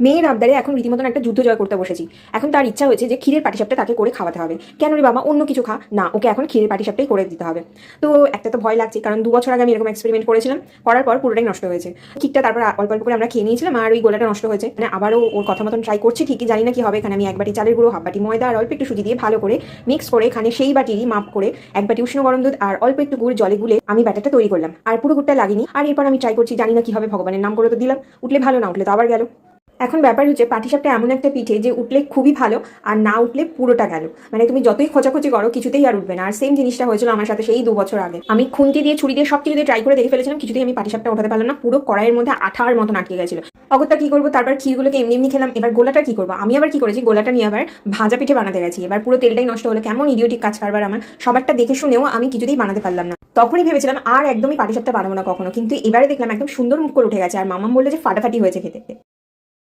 মেয়ের আবদারে এখন রীতিমতন একটা যুদ্ধ জয় করতে বসেছি। এখন তার ইচ্ছা হয়েছে যে ক্ষীরের পাটিসাপটা তাকে করে খাওয়াতে হবে। কেন রে বাবা, অন্য কিছু খা না, ওকে এখন ক্ষীরের পাটিসাপটাই করে দিতে হবে। তো একটা তো ভয় লাগছে, কারণ 2 বছর আগে আমি এরকম এক্সপেরিমেন্ট করেছিলাম, করার পর পুরোটাই নষ্ট হয়েছে। ক্ষীরটা তারপর অল্প অল্প করে আমরা খেয়ে নিয়েছিলাম, আর ওই গোলাটা নষ্ট হয়েছে। মানে আবারও ওর কথা মতন ট্রাই করছি, ঠিকই জানি না কি হবে। এখানে আমি 1 বাটি চালের গুঁড়ো, 1/2 বাটি ময়দা আর অল্প একটু সুজি দিয়ে ভালো করে মিক্স করে এখানে সেই বাটিরই মাপ করে 1 বাটি উষ্ণ গরম দুধ আর অল্প একটু গুড় জলে গুলে আমি ব্যাটারটা তৈরি করলাম। আর পুরো গুড়টা লাগিনি, আর এরপর আমি ট্রাই করছি, জানি না কি হবে, ভগবানের নাম করে তো দিলাম। উঠলে ভালো, না উঠলে তো আবার গেল। এখন ব্যাপার হচ্ছে পাটিসাপটা এমন একটা পিঠে যে উঠলে খুবই ভালো, আর না উঠলে পুরোটা গেল। মানে তুমি যতই খোঁচাখুচি করো কিছুতেই আর উঠবে না। আর সেম জিনিসটা হয়েছিল আমার সাথে সেই 2 বছর আগে। আমি খুন্তি দিয়ে, ছুরি দিয়ে, সব কিছু দিয়ে ট্রাই করে দেখে ফেলেছিলাম, কিছুতেই আমি পাটিসাপটা ওঠাতে পারলাম না। পুরো কড়াইয়ের মধ্যে আঠার মতন আটকে গেছিল। অগত্যা কি করবো, তারপর ক্ষীরগুলোকে এমনি এমনি খেলাম। এবার গোলাটা কি করবো, আমি আবার কি করেছি, গোলাটা নিয়ে আবার ভাজা পিঠে বানাতে গেছি। এবার পুরো তেলটাই নষ্ট হলো। কেমন ইডিওটিক কাজ কারবার আমার, সবারটা দেখে শুনেও আমি কিছুতেই বানাতে পারলাম না। তখনই ভেবেছিলাম আর একদমই পাটিসাপটা বানাবো না কখনো, কিন্তু এবারে দেখলাম একদম সুন্দর মুখ করে উঠে গেছে। আর মামাম বললো যে ফাটাফাটি হয়েছে খেতে।